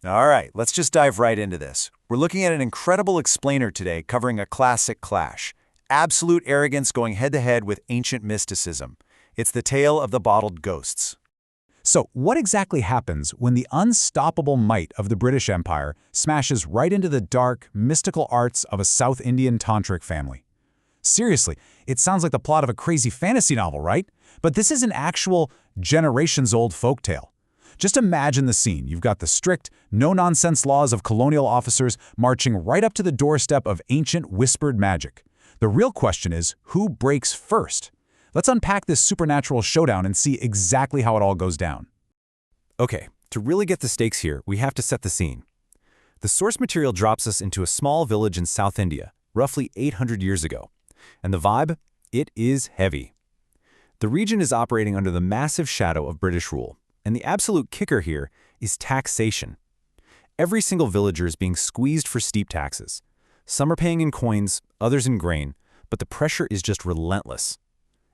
All right, let's just dive right into this. We're looking at an incredible explainer today covering a classic clash. Absolute arrogance going head-to-head with ancient mysticism. It's the tale of the bottled ghosts. So what exactly happens when the unstoppable might of the British Empire smashes right into the dark, mystical arts of a South Indian tantric family? Seriously, it sounds like the plot of a crazy fantasy novel, right? But this is an actual generations-old folktale. Just imagine the scene. You've got the strict, no-nonsense laws of colonial officers marching right up to the doorstep of ancient whispered magic. The real question is, who breaks first? Let's unpack this supernatural showdown and see exactly how it all goes down. Okay, to really get the stakes here, we have to set the scene. The source material drops us into a small village in South India, roughly 800 years ago. And the vibe? It is heavy. The region is operating under the massive shadow of British rule, and the absolute kicker here is taxation. Every single villager is being squeezed for steep taxes. Some are paying in coins, others in grain, but the pressure is just relentless.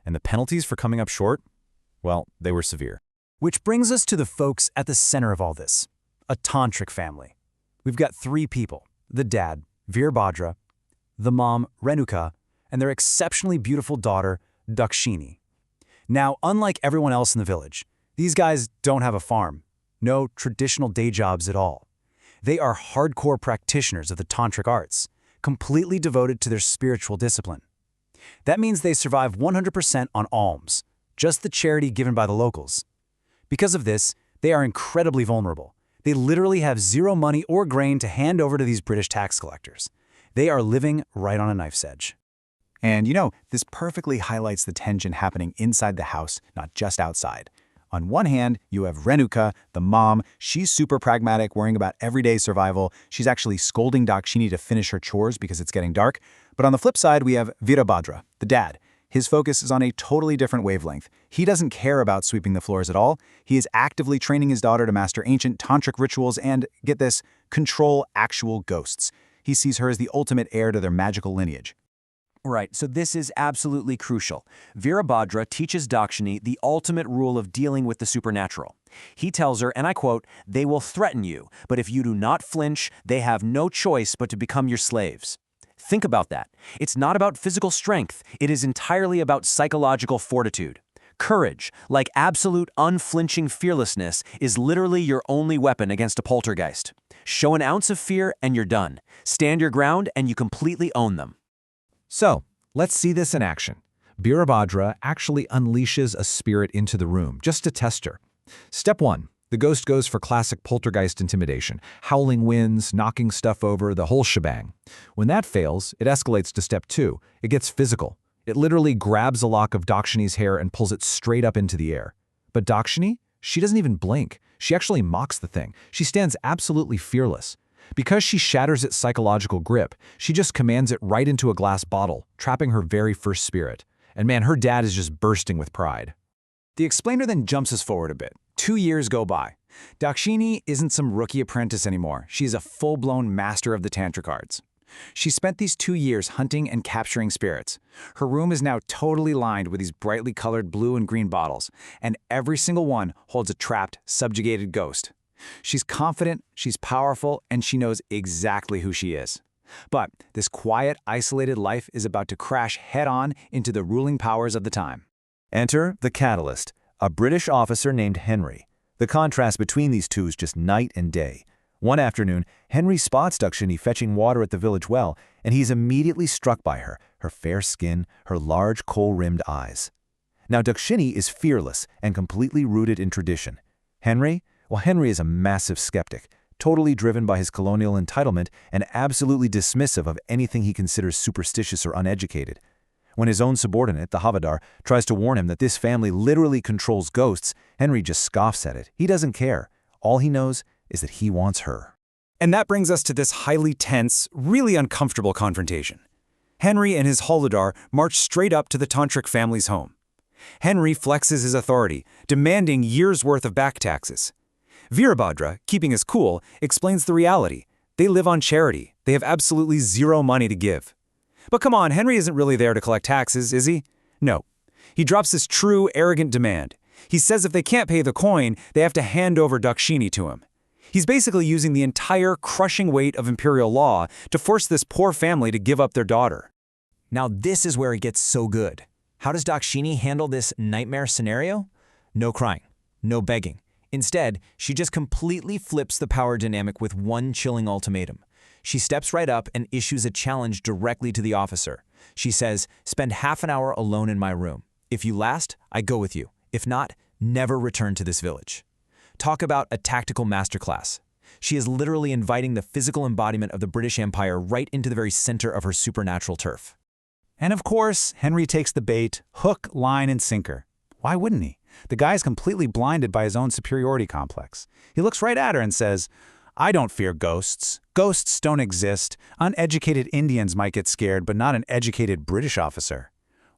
And the penalties for coming up short? Well, they were severe. Which brings us to the folks at the center of all this, a tantric family. We've got three people, the dad, Veerbhadra, the mom, Renuka, and their exceptionally beautiful daughter, Dakshini. Now, unlike everyone else in the village, these guys don't have a farm, no traditional day jobs at all. They are hardcore practitioners of the tantric arts, completely devoted to their spiritual discipline. That means they survive 100% on alms, just the charity given by the locals. Because of this, they are incredibly vulnerable. They literally have zero money or grain to hand over to these British tax collectors. They are living right on a knife's edge. And this perfectly highlights the tension happening inside the house, not just outside. On one hand, you have Renuka, the mom. She's super pragmatic, worrying about everyday survival. She's actually scolding Dakshini to finish her chores because it's getting dark. But on the flip side, we have Veerbhadra, the dad. His focus is on a totally different wavelength. He doesn't care about sweeping the floors at all. He is actively training his daughter to master ancient tantric rituals and, get this, control actual ghosts. He sees her as the ultimate heir to their magical lineage. Right, so this is absolutely crucial. Veerbhadra teaches Dakshini the ultimate rule of dealing with the supernatural. He tells her, and I quote, "They will threaten you, but if you do not flinch, they have no choice but to become your slaves." Think about that. It's not about physical strength. It is entirely about psychological fortitude. Courage, like absolute unflinching fearlessness, is literally your only weapon against a poltergeist. Show an ounce of fear and you're done. Stand your ground and you completely own them. So, let's see this in action. Veerbhadra actually unleashes a spirit into the room, just to test her. Step 1. The ghost goes for classic poltergeist intimidation, howling winds, knocking stuff over, the whole shebang. When that fails, it escalates to step 2. It gets physical. It literally grabs a lock of Dakshini's hair and pulls it straight up into the air. But Dakshini? She doesn't even blink. She actually mocks the thing. She stands absolutely fearless. Because she shatters its psychological grip, she just commands it right into a glass bottle, trapping her very first spirit. And man, her dad is just bursting with pride. The explainer then jumps us forward a bit. 2 years go by. Dakshini isn't some rookie apprentice anymore. She's a full-blown master of the tantric arts. She spent these 2 years hunting and capturing spirits. Her room is now totally lined with these brightly colored blue and green bottles, and every single one holds a trapped, subjugated ghost. She's confident, she's powerful, and she knows exactly who she is. But this quiet, isolated life is about to crash head-on into the ruling powers of the time. Enter the catalyst, a British officer named Henry. The contrast between these two is just night and day. One afternoon, Henry spots Dakshini fetching water at the village well, and he's immediately struck by her fair skin, her large kohl-rimmed eyes. Now Dakshini is fearless and completely rooted in tradition. Henry is a massive skeptic, totally driven by his colonial entitlement and absolutely dismissive of anything he considers superstitious or uneducated. When his own subordinate, the Havadar, tries to warn him that this family literally controls ghosts, Henry just scoffs at it. He doesn't care. All he knows is that he wants her. And that brings us to this highly tense, really uncomfortable confrontation. Henry and his Havadar march straight up to the tantric family's home. Henry flexes his authority, demanding years' worth of back taxes. Veerbhadra, keeping his cool, explains the reality. They live on charity. They have absolutely zero money to give. But come on, Henry isn't really there to collect taxes, is he? No. He drops this true, arrogant demand. He says if they can't pay the coin, they have to hand over Dakshini to him. He's basically using the entire crushing weight of imperial law to force this poor family to give up their daughter. Now this is where it gets so good. How does Dakshini handle this nightmare scenario? No crying, no begging. Instead, she just completely flips the power dynamic with one chilling ultimatum. She steps right up and issues a challenge directly to the officer. She says, "Spend half an hour alone in my room. If you last, I go with you. If not, never return to this village." Talk about a tactical masterclass. She is literally inviting the physical embodiment of the British Empire right into the very center of her supernatural turf. And of course, Henry takes the bait, hook, line, and sinker. Why wouldn't he? The guy's completely blinded by his own superiority complex. He looks right at her and says, "I don't fear ghosts. Ghosts don't exist. Uneducated Indians might get scared, but not an educated British officer."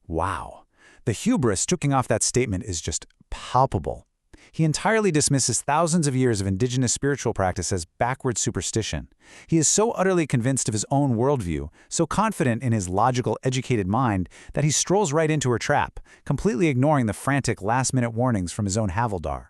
Wow. The hubris choking off that statement is just palpable. He entirely dismisses thousands of years of indigenous spiritual practice as backward superstition. He is so utterly convinced of his own worldview, so confident in his logical, educated mind, that he strolls right into her trap, completely ignoring the frantic last-minute warnings from his own Havildar.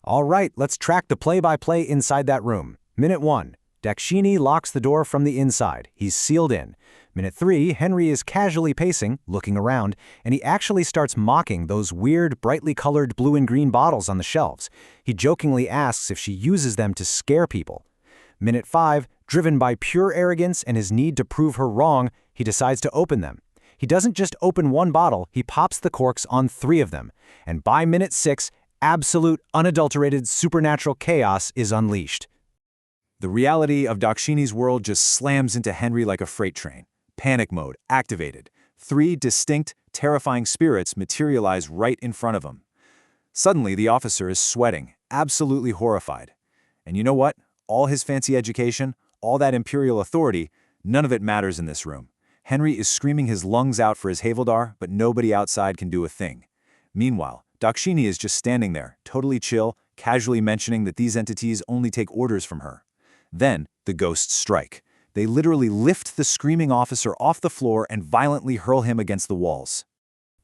All right, let's track the play-by-play inside that room. Minute 1. Dakshini locks the door from the inside. He's sealed in. Minute 3, Henry is casually pacing, looking around, and he actually starts mocking those weird, brightly colored blue and green bottles on the shelves. He jokingly asks if she uses them to scare people. Minute 5, driven by pure arrogance and his need to prove her wrong, he decides to open them. He doesn't just open one bottle, he pops the corks on 3 of them. And by minute 6, absolute, unadulterated, supernatural chaos is unleashed. The reality of Dakshini's world just slams into Henry like a freight train. Panic mode activated. 3 distinct, terrifying spirits materialize right in front of him. Suddenly, the officer is sweating, absolutely horrified. And you know what? All his fancy education, all that imperial authority, none of it matters in this room. Henry is screaming his lungs out for his Havildar, but nobody outside can do a thing. Meanwhile, Dakshini is just standing there, totally chill, casually mentioning that these entities only take orders from her. Then, the ghosts strike. They literally lift the screaming officer off the floor and violently hurl him against the walls.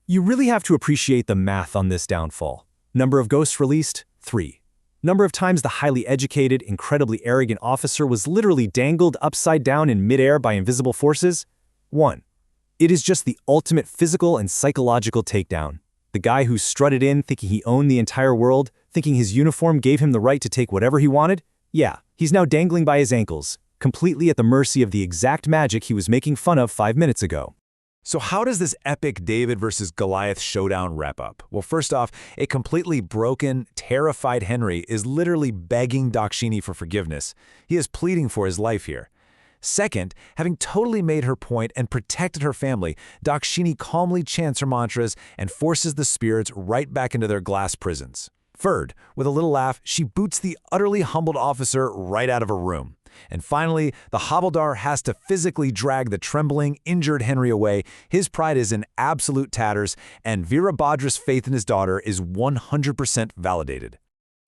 You really have to appreciate the math on this downfall. Number of ghosts released? 3. Number of times the highly educated, incredibly arrogant officer was literally dangled upside down in midair by invisible forces? 1. It is just the ultimate physical and psychological takedown. The guy who strutted in thinking he owned the entire world, thinking his uniform gave him the right to take whatever he wanted? Yeah, he's now dangling by his ankles, completely at the mercy of the exact magic he was making fun of 5 minutes ago. So how does this epic David versus Goliath showdown wrap up? Well, first off, a completely broken, terrified Henry is literally begging Dakshini for forgiveness. He is pleading for his life here. Second, having totally made her point and protected her family, Dakshini calmly chants her mantras and forces the spirits right back into their glass prisons. Third, with a little laugh, she boots the utterly humbled officer right out of her room. And finally, the Havildar has to physically drag the trembling, injured Henry away. His pride is in absolute tatters, and Virabhadra's faith in his daughter is 100% validated.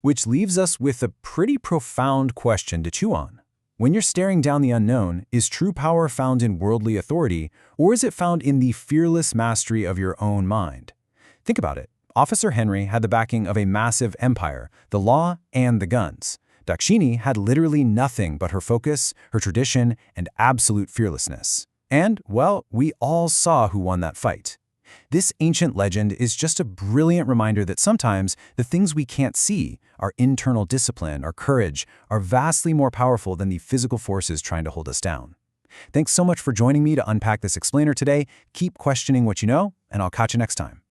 Which leaves us with a pretty profound question to chew on. When you're staring down the unknown, is true power found in worldly authority, or is it found in the fearless mastery of your own mind? Think about it. Officer Henry had the backing of a massive empire, the law, and the guns. Dakshini had literally nothing but her focus, her tradition, and absolute fearlessness. And, well, we all saw who won that fight. This ancient legend is just a brilliant reminder that sometimes the things we can't see, our internal discipline, our courage, are vastly more powerful than the physical forces trying to hold us down. Thanks so much for joining me to unpack this explainer today. Keep questioning what you know, and I'll catch you next time.